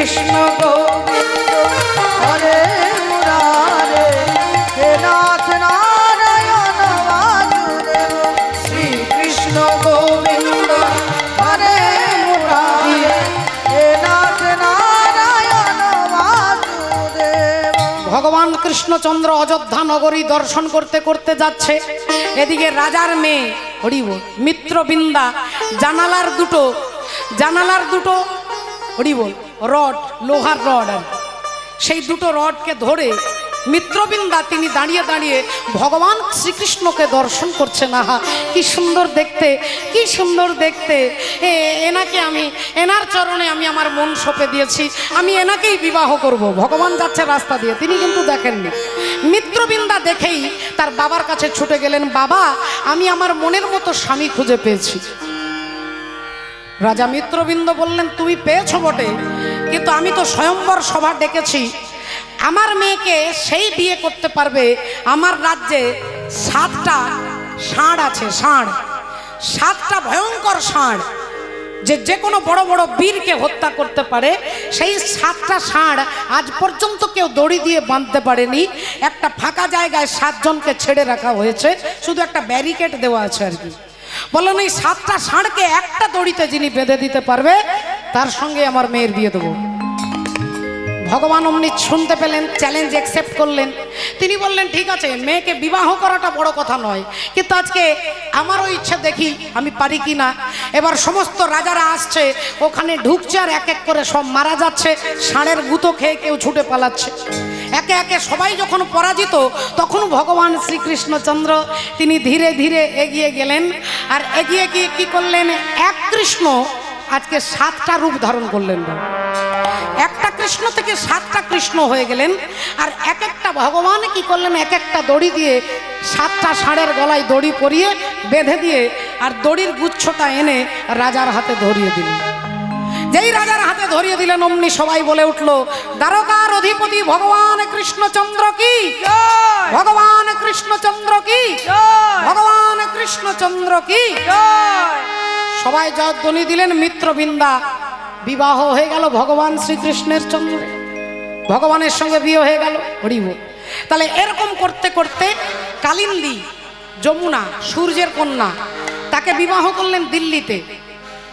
কৃষ্ণ গোবিন্দ হরে মুরারে হে নাথ নারায়ণ বাসুদেব শ্রীকৃষ্ণ গোবিন্দ হরে মুরারে হে নাথ নারায়ণ বাসুদেব। ভগবান কৃষ্ণচন্দ্র অযোধ্যা নগরী দর্শন করতে করতে যাচ্ছে। এদিকে রাজার মেয়ে হরিব মিত্রবৃন্দা জানালার দুটো হরিব রড, লোহার রড, আর সেই দুটো রডকে ধরে মিত্রবৃন্দা তিনি দাঁড়িয়ে দাঁড়িয়ে ভগবান শ্রীকৃষ্ণকে দর্শন করছেন। আহা কি সুন্দর দেখতে, কি সুন্দর দেখতে। এনার চরণে আমি আমার মন সঁপে দিয়েছি, আমি এনাকেই বিবাহ করব। ভগবান যাচ্ছে রাস্তা দিয়ে, তিনি কিন্তু দেখেননি। মিত্রবৃন্দা দেখেই তার বাবার কাছে ছুটে গেলেন, বাবা আমি আমার মনের মতো স্বামী খুঁজে পেয়েছি। রাজা মিত্রবৃন্দ বললেন, তুমি পেয়েছো বটে, কিন্তু আমি তো স্বয়ম্বর সভা ডেকেছি। আমার মেয়েকে সেই বিয়ে করতে পারবে। আমার রাজ্যে 7টা ষাঁড় আছে, ষাঁড়, 7টা ভয়ঙ্কর ষাঁড়, যে কোনো বড় বড় বীরকে হত্যা করতে পারে। সেই 7টা ষাঁড় আজ পর্যন্ত কেউ দড়ি দিয়ে বাঁধতে পারেনি। একটা ফাঁকা জায়গায় 7 জনকে ছেড়ে রাখা হয়েছে, শুধু একটা ব্যারিকেড দেওয়া আছে আর কি। বললেন এই 7টা ষাঁড়কে একটা দড়িতে যিনি বেঁধে দিতে পারবে তার সঙ্গে আমার মেয়ের বিয়ে দেবো। ভগবান অমনি শুনতে পেলেন, চ্যালেঞ্জ অ্যাকসেপ্ট করলেন। তিনি বললেন ঠিক আছে, মেয়েকে বিবাহ করাটা বড় কথা নয়, কিন্তু আজকে আমারও ইচ্ছে, দেখি আমি পারি কি না। এবার সমস্ত রাজারা আসছে, ওখানে ঢুকছে, আর এক এক করে সব মারা যাচ্ছে, ষাঁড়ের গুঁতো খেয়ে কেউ ছুটে পালাচ্ছে। একে একে সবাই যখন পরাজিত, তখন ভগবান শ্রীকৃষ্ণচন্দ্র তিনি ধীরে ধীরে এগিয়ে গেলেন। আর এগিয়ে গিয়ে কি করলেন, এক কৃষ্ণ আজকে 7টা রূপ ধারণ করলেন। একটা কৃষ্ণ থেকে 7টা কৃষ্ণ হয়ে গেলেন। আর এক একটা ভগবান কি করলেন, এক একটা দড়ি দিয়ে 7টা ষাঁড়ের গলায় দড়ি পরিয়ে বেঁধে দিয়ে, আর দড়ির গুচ্ছটা এনে রাজার হাতে ধরিয়ে দিলেন। যেই রাজার হাতে ধরিয়ে দিলেন, অমনি সবাই বলে উঠলো, দ্বারকার অধিপতি ভগবান কৃষ্ণচন্দ্র কি, ভগবান কৃষ্ণচন্দ্র কি, ভগবান কৃষ্ণচন্দ্র কি। সবাই জয়ধ্বনি দিলেন। মিত্রবৃন্দা বিবাহ হয়ে গেল ভগবান শ্রীকৃষ্ণের চন্দ্রে, ভগবানের সঙ্গে বিয়ে হয়ে গেল। হরি বল। তাহলে এরকম করতে করতে কালিন্দী, যমুনা সূর্যের কন্যা, তাকে বিবাহ করলেন দিল্লিতে।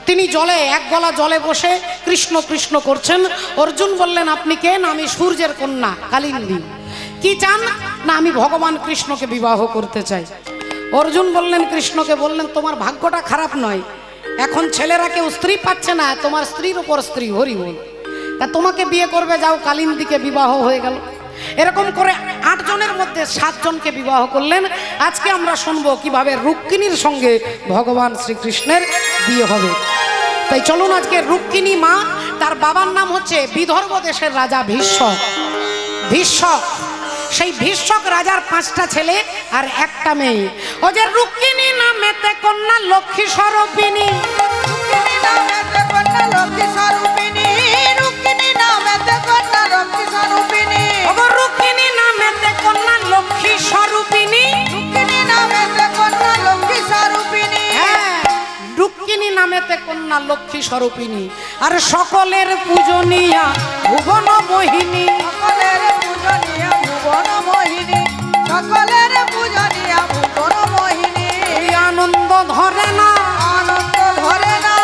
তিনি জলে, এক গলা জলে বসে কৃষ্ণ কৃষ্ণ করছেন। অর্জুন বললেন, আপনি কে? না আমি সূর্যের কন্যা কালিন্দী। কি চান? না আমি ভগবান কৃষ্ণকে বিবাহ করতে চাই। অর্জুন বললেন কৃষ্ণকে, বললেন তোমার ভাগ্যটা খারাপ নয়, এখন ছেলেরা কেউ স্ত্রী পাচ্ছে না, তোমার স্ত্রীর উপর স্ত্রী। হরি বল। তা তোমাকে বিয়ে করবে, যাও। কালিন্দীকে বিবাহ হয়ে গেল। এরকম করে 8 জনের মধ্যে 7 জনকে বিবাহ করলেন। আজকে আমরা শুনবো কিভাবে রুক্মিণীর সঙ্গে ভগবান শ্রীকৃষ্ণের বিয়ে হবে। তাই চলুন, আজকে রুক্মিণী মা, তার বাবার নাম হচ্ছে বিদর্ভ দেশের রাজা ভীষ্মক। ভীষ্মক, সেই ভীষ্মক রাজার 5টা ছেলে আর একটা মেয়ে। ও যে রুক্মিণী নামেতে কন্যা লক্ষ্মী স্বরূপিণী, রুক্মিণী নামেতে কন্যা লক্ষ্মী স্বরূপিণী, রুক্মিণী নামেতে কন্যা লক্ষ্মী স্বরূপিণী, রুক্মিণী নামেতে কন্যা লক্ষ্মী স্বরূপিণী, রুক্মিণী নামেতে কন্যা লক্ষ্মী স্বরূপিণী। হ্যাঁ, রুক্মিণী নামেতে কন্যা লক্ষ্মী স্বরূপিণী, আর সকলের পূজনীয়া ভুবন মোহিনী, সকলের পূজনীয়া ভুবন মোহিনী, সকলের পূজনীয়া ভুবন মোহিনী। এই আনন্দ ধরে না, আনন্দ ধরে না,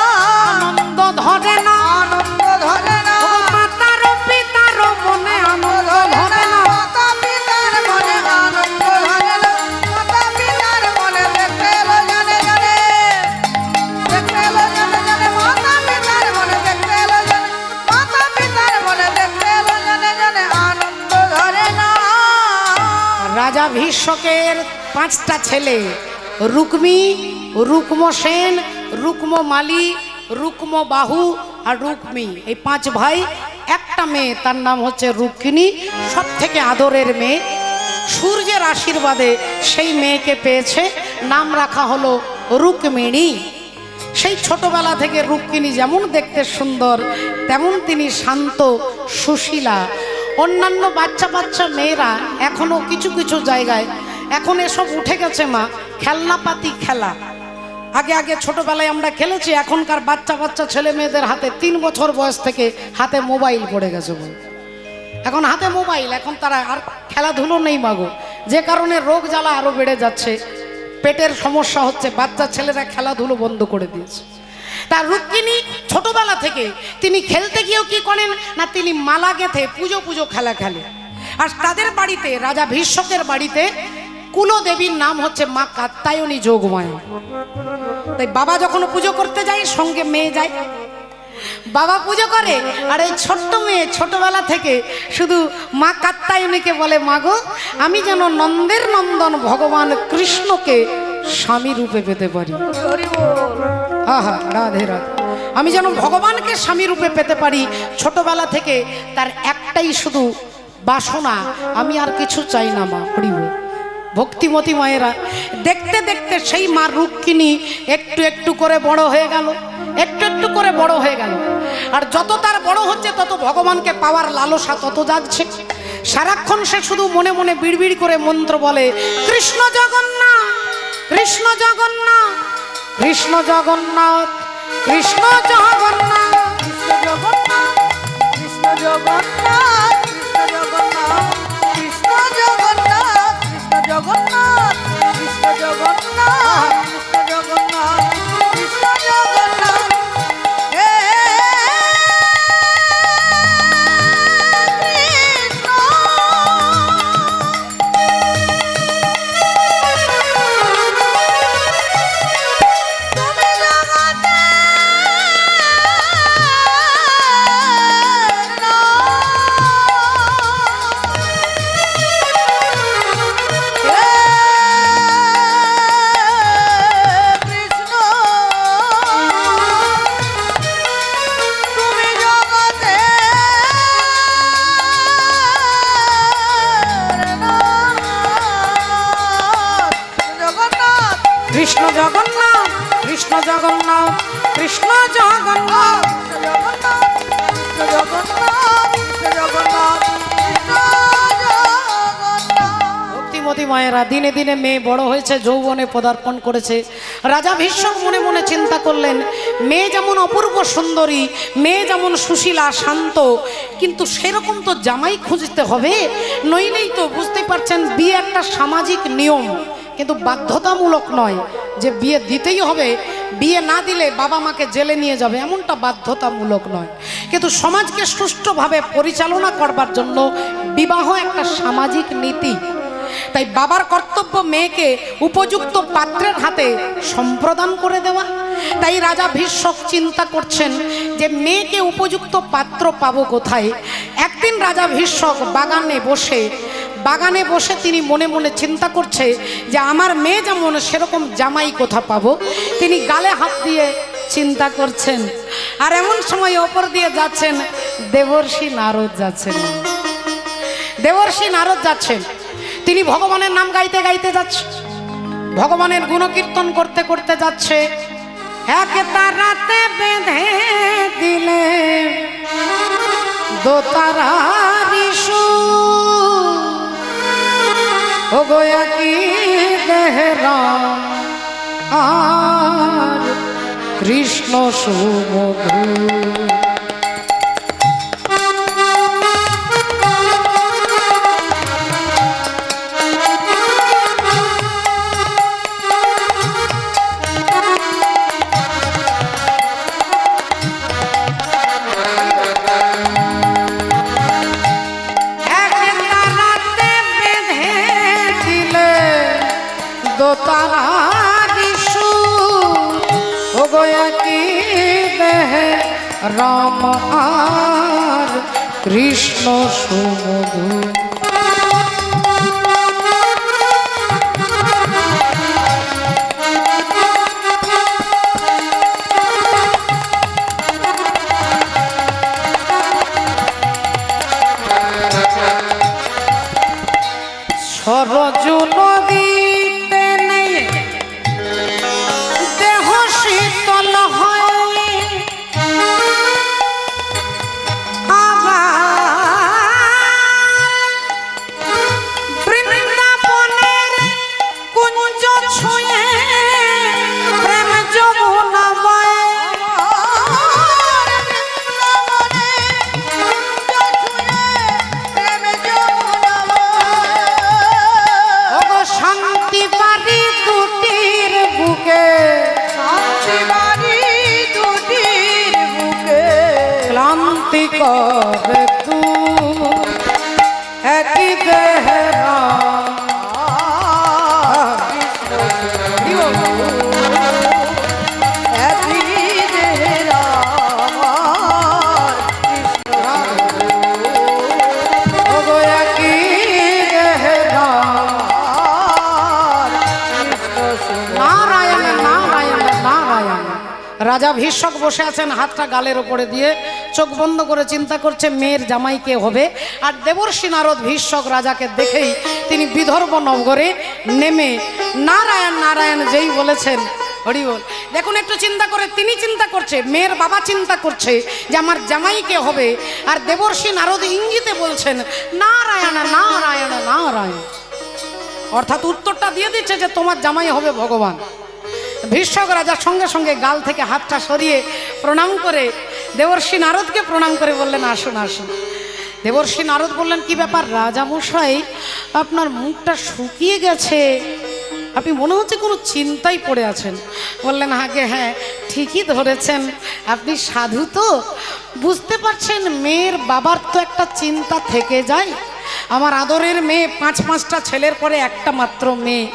আনন্দ ধরে না, আনন্দ ধরে না, ও মাতার পিতার মনে আনন্দ ধরে না। মাতা পিতার মনে আনন্দ ধরে না, মাতা পিতার মনে দেখতে এলো জানে জানে, দেখতে এলো জানে জানে, মাতা পিতার মনে দেখতে এলো জানে, মাতা পিতার মনে দেখতে এলো জানে জানে, আনন্দ ধরে না। রাজা ভীষ্মকের 5টা ছেলে, রুক্মী, রুক্মসেন, রুক্মমালী, রুক্মবাহু আর রুক্মী, এই 5 ভাই। একটা মেয়ে, তার নাম হচ্ছে রুক্মিণী, সব থেকে আদরের মেয়ে। সূর্যের আশীর্বাদে সেই মেয়েকে পেয়েছে, নাম রাখা হলো রুক্মিণী। সেই ছোটবেলা থেকে রুক্মিণী যেমন দেখতে সুন্দর, তেমন তিনি শান্ত, সুশীলা। অন্যান্য বাচ্চা বাচ্চা মেয়েরা এখনো কিছু কিছু জায়গায়, এখন এসব উঠে গেছে মা, খেলনাপাতি খেলা, আগে আগে ছোটবেলায় আমরা খেলেছি, এখনকার বাচ্চা বাচ্চা ছেলে মেয়েদের হাতে 3 বছর বয়স থেকে হাতে মোবাইল পড়ে গেছে বল। এখন হাতে মোবাইল, এখন তারা আর খেলাধুলো নেই মাগো, যে কারণে রোগ জ্বালা আরো বেড়ে যাচ্ছে, পেটের সমস্যা হচ্ছে, বাচ্চা ছেলেরা খেলাধুলো বন্ধ করে দিয়েছে। তার রুক্মিণী ছোটবেলা থেকে তিনি খেলতে গিয়েও কি করেন না, তিনি মালা গেঁথে পুজো পুজো খেলা খেলে। আর তাদের বাড়িতে, রাজা ভীষ্মকের বাড়িতে কুলদেবীর নাম হচ্ছে মা কাত্যায়নী যোগমায়া। তাই বাবা যখন পুজো করতে যায় সঙ্গে মেয়ে যায়, বাবা পুজো করে, আর এই ছোট্ট মেয়ে ছোটবেলা থেকে শুধু মা কাত্যায়নীকে বলে, মাগো আমি যেন নন্দের নন্দন ভগবান কৃষ্ণকে স্বামী রূপে পেতে পারি। আহা রাধে রাধে, আমি যেন ভগবানকে স্বামী রূপে পেতে পারি। ছোটবেলা থেকে তার একটাই শুধু বাসনা, আমি আর কিছু চাই না মা। হরি বল। ভক্তিমতী মায়েরা, দেখতে দেখতে সেই মা রুক্মিণী একটু একটু করে বড় হয়ে গেল, একটু একটু করে বড় হয়ে গেল। আর যত তার বড় হচ্ছে তত ভগবানকে পাওয়ার লালসা তত যাচ্ছে। সারাক্ষণ সে শুধু মনে মনে বিড়বিড় করে মন্ত্র বলে, কৃষ্ণ জগন্নাথ কৃষ্ণ জগন্নাথ কৃষ্ণ জগন্নাথ কৃষ্ণ জগন্নাথ কৃষ্ণ জগন্নাথ কৃষ্ণ জগন্নাথ কৃষ্ণ জগন্নাথ কৃষ্ণ জগন্নাথ কৃষ্ণ জগন্নাথ কৃষ্ণ জগন্নাথ কৃষ্ণ জগন্নাথ হে কৃষ্ণ জগন্নাথ কৃষ্ণ জগন্নাথ কৃষ্ণ জগন্নাথ ভক্তিমতী মায়েরা, দিনে দিনে মেয়ে বড় হয়েছে, যৌবনে পদার্পণ করেছে। রাজা ভীষ্মক মনে মনে চিন্তা করলেন, মেয়ে যেমন অপূর্ব সুন্দরী, মেয়ে যেমন সুশীলা শান্ত, কিন্তু সেরকম তো জামাই খুঁজতে হবে, নইলেই তো বুঝতে পারছেন বিয়ে একটা সামাজিক নিয়ম, কিন্তু বাধ্যতামূলক নয় যে বিয়ে দিতেই হবে, বিয়ে না দিলে বাবা মাকে জেলে নিয়ে যাবে, এমনটা বাধ্যতামূলক নয়। কিন্তু সমাজকে সুষ্ঠুভাবে পরিচালনা করবার জন্য বিবাহ একটা সামাজিক নীতি। তাই বাবার কর্তব্য মেয়েকে উপযুক্ত পাত্রের হাতে সম্প্রদান করে দেওয়া। তাই রাজা ভীষ্মক চিন্তা করছেন যে মেয়েকে উপযুক্ত পাত্র পাবো কোথায়। একদিন রাজা ভীষ্মক বাগানে বসে তিনি মনে মনে চিন্তা করছে যে আমার মেয়ে যেমন সেরকম জামাই কোথা পাবো। তিনি গালে হাত দিয়ে চিন্তা করছেন, আর এমন সময় ওপর দিয়ে যাচ্ছেন দেবর্ষি নারদ যাচ্ছেন। তিনি ভগবানের নাম গাইতে গাইতে যাচ্ছে, ভগবানের গুণকীর্তন করতে করতে যাচ্ছে। এক তারাতে বেঁধে দিলে দো তারারি সুর, ও গোয়া কি দেহরাম আর কৃষ্ণ সুমধুর। রাম আর কৃষ্ণ সুমধুর। সরজু নদীতে নেই দেহ শীতল হয়, আবার করে তু একই দেহরা রাজা ভীষ্মক বসে আছেন, হাতটা গালের ওপরে দিয়ে চোখ বন্ধ করে চিন্তা করছে মেয়ের জামাই কে হবে। আর দেবর্ষি নারদ ভীষ্মক রাজাকে দেখেই তিনি বিদর্ভ নগরে নেমে নারায়ণ নারায়ণ যেই বলেছেন, হরি বল। দেখুন একটু চিন্তা করে, তিনি চিন্তা করছে, মেয়ের বাবা চিন্তা করছে যে আমার জামাই কে হবে, আর দেবর্ষি নারদ ইঙ্গিতে বলছেন নারায়ণ নারায়ণ নারায়ণ, অর্থাৎ উত্তরটা দিয়ে দিচ্ছে যে তোমার জামাই হবে ভগবান। ভীষ্মক রাজার সঙ্গে সঙ্গে গাল থেকে হাতটা সরিয়ে প্রণাম করে দেবর্ষি নারদকে প্রণাম করে বললেন আসুন আসুন। দেবর্ষি নারদ বললেন কি ব্যাপার রাজামশাই, আপনার মুখটা শুকিয়ে গেছে, আপনি মনে হচ্ছে কোনো চিন্তায় পড়ে আছেন। বললেন আগে হ্যাঁ ঠিকই ধরেছেন, আপনি সাধু তো বুঝতে পারছেন, মেয়ের বাবার তো একটা চিন্তা থেকে যায়। আমার আদরের মেয়ে, 5-5টা ছেলের পরে একটা মাত্র মেয়ে,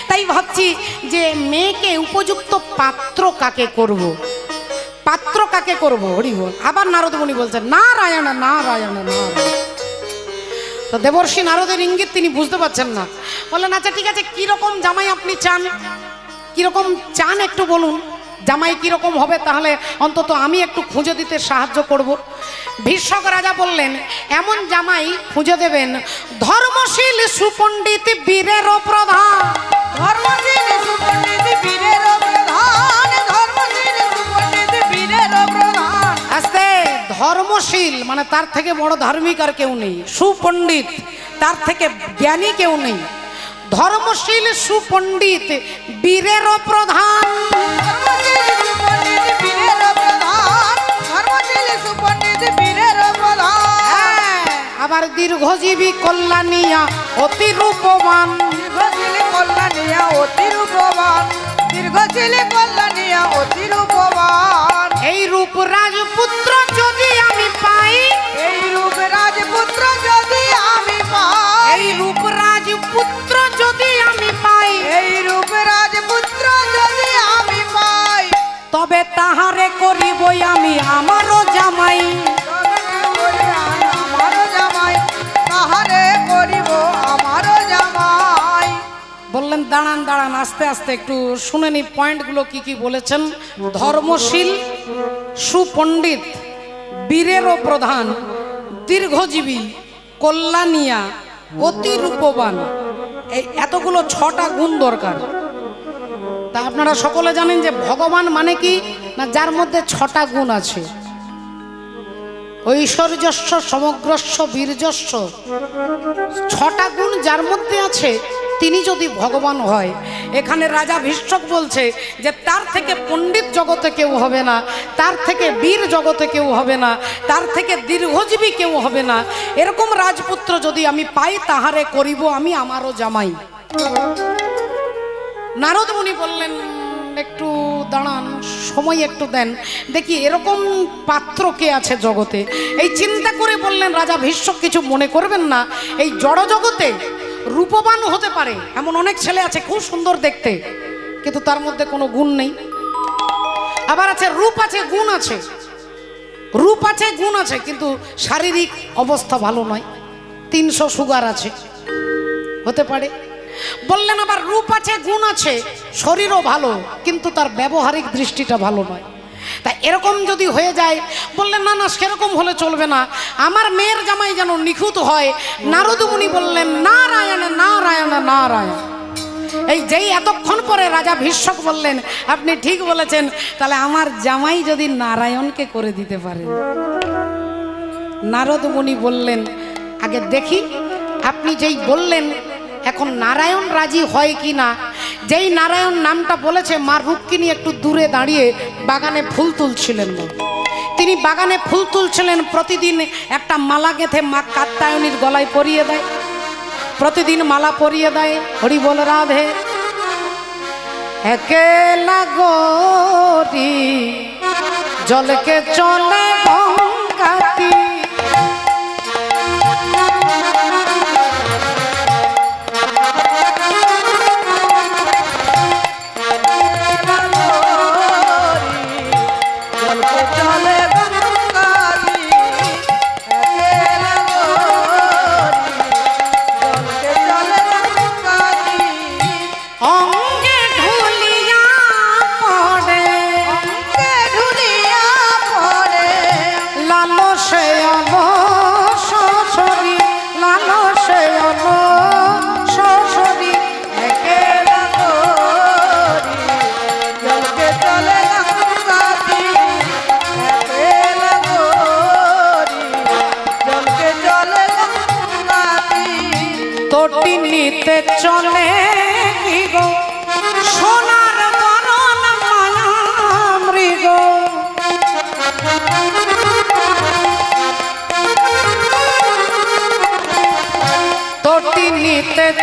তাই ভাবছি যে মেয়েকে উপযুক্ত পাত্র কাকে করব, পাত্র কাকে করব। হরি বল। আবার নারদমণি বলছেন নারায়ণ নারায়ণ নারায়ণ। তো দেবর্ষি নারদের ইঙ্গিত তিনি বুঝতে পারছেন না। বললেন আচ্ছা ঠিক আছে, কিরকম জামাই আপনি চান, কিরকম চান একটু বলুন, জামাই কিরকম হবে, তাহলে অন্তত আমি একটু খুঁজে দিতে সাহায্য করব। ভীষ্মক রাজা বললেন এমন জামাই খুঁজে দেবেন ধর্মশীল সুপণ্ডিত বীরের প্রধান। ধর্মশীল সুপণ্ডিত বীরের প্রধান, ধর্মশীল সুপণ্ডিত বীরের প্রধান। আস্তে, ধর্মশীল মানে তার থেকে বড় ধার্মিক আর কেউ নেই, সুপণ্ডিত তার থেকে জ্ঞানী কেউ নেই, ধর্মশীল সুপণ্ডিত বীরের প্রধান। আবার দীর্ঘজীবী কল্যাণিয়া অতি রূপবান, দীর্ঘশীল কল্যাণিয়া অতি রূপবান, দীর্ঘশীল কল্যাণিয়া অতি রূপবান। এই রূপ রাজপুত্র যদি আমি পাই, এই রূপ রাজপুত্র যদি আমি পাই, এই রূপ রাজপুত্র যদি আমি পাই, এই রূপ রাজপুত্র যদি আমি পাই, তবে তাহারে করিবই আমি আমারও জামাই। আমারও জামাই, তাহারে করিব আমারও জামাই। বললেন দাঁড়ান দাঁড়ান, আস্তে আস্তে একটু শুনে নি পয়েন্টগুলো কি কি বলেছেন। ধর্মশীল সুপণ্ডিত বীরেরও প্রধান, দীর্ঘজীবী কল্যাণিয়া অতি রূপবান, এই এতগুলো 6টা গুণ দরকার। তা আপনারা সকলে জানেন যে ভগবান মানে কি না, যার মধ্যে 6টা গুণ আছে। ঐশ্বর্যস্য সমগ্রস্য বীর্যস্য, 6টা গুণ যার মধ্যে আছে তিনি যদি ভগবান হয়। এখানে রাজা ভীষ্মক বলছে যে তার থেকে পণ্ডিত জগতে কেউ হবে না, তার থেকে বীর জগতে কেউ হবে না, তার থেকে দীর্ঘজীবী কেউ হবে না। এরকম রাজপুত্র যদি আমি পাই তাহারে করিব আমি আমারও জামাই। নারদ মুনি বললেন একটু দাঁড়ান, সময় একটু দেন, দেখি এরকম পাত্র কে আছে জগতে। এই চিন্তা করে বললেন রাজা ভীষ্মক কিছু মনে করবেন না, এই জড় জগতে রূপবান হতে পারে এমন অনেক ছেলে আছে, খুব সুন্দর দেখতে, কিন্তু তার মধ্যে কোনো গুণ নেই। আবার আছে রূপ আছে গুণ আছে, রূপ আছে গুণ আছে, কিন্তু শারীরিক অবস্থা ভালো নয়, 300 সুগার আছে, হতে পারে। বললেন আবার রূপ আছে গুণ আছে, শরীরও ভালো, কিন্তু তার ব্যবহারিক দৃষ্টিটা ভালো নয়। তা এরকম যদি হয়ে যায়, বললেন না না সেরকম হলে চলবে না, আমার মেয়ের জামাই যেন নিখুঁত হয়। নারদ মুনি বললেন নারায়ণ নারায়ণ নারায়ণ। এই যেই এতক্ষণ পরে রাজা ভীষ্মক বললেন আপনি ঠিক বলেছেন, তাহলে আমার জামাই যদি নারায়ণকে করে দিতে পারেন। নারদ মুনি বললেন আগে দেখি, আপনি যেই বললেন এখন নারায়ণ রাজি হয় কি না। যেই নারায়ণ নামটা বলেছে, মা রুক্মিণী একটু দূরে দাঁড়িয়ে বাগানে ফুল তুলছিলেন না, তিনি বাগানে ফুল তুলছিলেন, প্রতিদিন একটা মালা গেঁথে মা কাত্যায়নীর গলায় পরিয়ে দেয়, প্রতিদিন মালা পরিয়ে দেয়। হরি বল রাধে। একেলা গরি জলকে চলে গঙ্গাতি,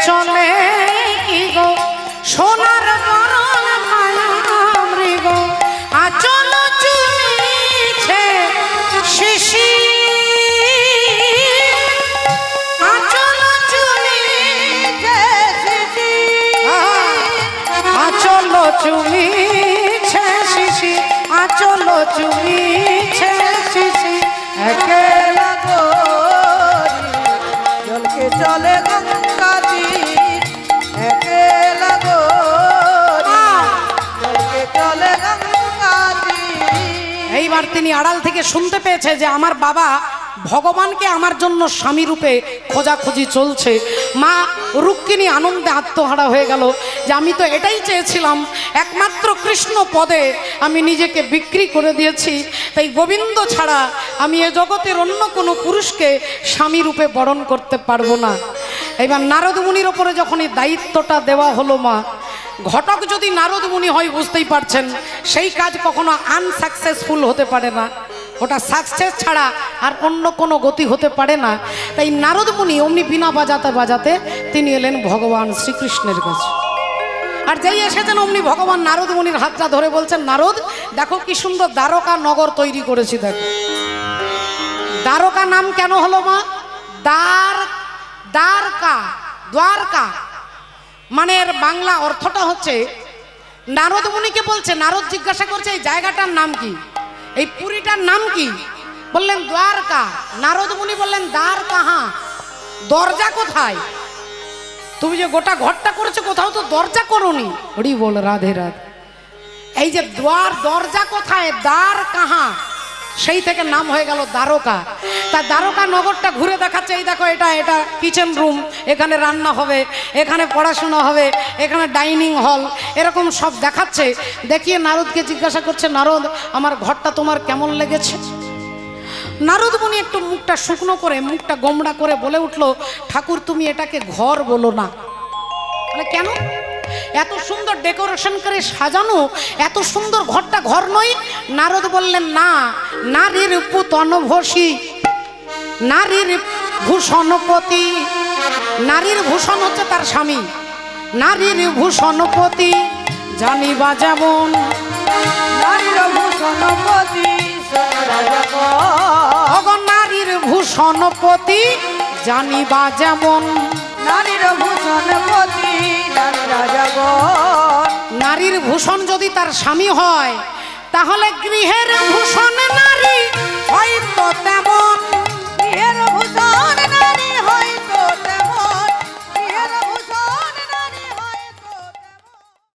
চলে কি গো সোনার বরণ মায়া মৃগ আচল চুমিছে শিশি আচল চুমিছে শিশি আচল চুমিছে শিশি আচল চুমিছে শিশি একলা গরি জলকে চলে গঙ্গা তীর একলা গরি জলকে চলে গঙ্গা তীর। এইবার তিনি আড়াল থেকে শুনতে পেয়েছে যে আমার বাবা ভগবানকে আমার জন্য স্বামী রূপে খোঁজাখুঁজি চলছে। মা রুক্মিণী আনন্দে আত্মহারা হয়ে গেল যে আমি তো এটাই চেয়েছিলাম, একমাত্র কৃষ্ণ পদে আমি নিজেকে বিক্রি করে দিয়েছি, তাই গোবিন্দ ছাড়া আমি এ জগতের অন্য কোনো পুরুষকে স্বামী রূপে বরণ করতে পারবো না। এবার নারদ মুনির ওপরে যখন এই দায়িত্বটা দেওয়া হলো মা, ঘটক যদি নারদ মুনি হয় বুঝতেই পারছেন সেই কাজ কখনো আনসাকসেসফুল হতে পারে না, ওটা সাকসেস ছাড়া আর অন্য কোনো গতি হতে পারে না। তাই নারদ মুনি অমনি বিনা বাজাতে বাজাতে তিনি এলেন ভগবান শ্রীকৃষ্ণের কাছে। আর যেই এসেছেন অমনি ভগবান নারদ মুনির হাতটা ধরে বলছেন, নারদ দেখো কি সুন্দর দ্বারকা নগর তৈরি করেছি। দেখো দ্বারকা নাম কেন হলো মা? দ্বারকা দ্বারকা মানে এর বাংলা অর্থটা হচ্ছে, নারদ মুনিকে বলছে, নারদ জিজ্ঞাসা করছে এই জায়গাটার নাম কি, এই পুরীটার নাম কি? বললেন দ্বারকা। নারদ মুনি বললেন দ্বার কাহা, দরজা কোথায়? তুমি যে গোটা ঘরটা করেছো কোথাও তো দরজা করোনি। হরি বল রাধে রাধে। এই যে দরজা কোথায়, দ্বার কাহা, সেই থেকে নাম হয়ে গেল দ্বারকা। তা দ্বারকা নগরটা ঘুরে দেখাচ্ছে, এই দেখো এটা এটা কিচেন রুম, এখানে রান্না হবে, এখানে পড়াশোনা হবে, এখানে ডাইনিং হল, এরকম সব দেখাচ্ছে। দেখিয়ে নারদকে জিজ্ঞাসা করছে, নারদ আমার ঘরটা তোমার কেমন লেগেছে? নারদ মুনি একটু মুখটা শুকনো করে, মুখটা গোমড়া করে বলে উঠলো, ঠাকুর তুমি এটাকে ঘর বলো না। মানে কেন? এত সুন্দর ডেকোরেশন করে সাজানো এত সুন্দর ঘরটা ঘর নয়? নারদ বললেন না, নারীর পুতনভসী, নারীর ভূষণপতি, নারীর ভূষণ হচ্ছে তার স্বামী, নারীর ভূষণপতি জানিবা যেমন, নারীর ভূষণপতি নারীর ভূষণপতি জানিবা যেমন, নারীর ভূষণপতি রাজগণ। নারীর ভূষণ যদি তার স্বামী হয় তাহলে গৃহের ভূষণ নারী হয়তো তেমন।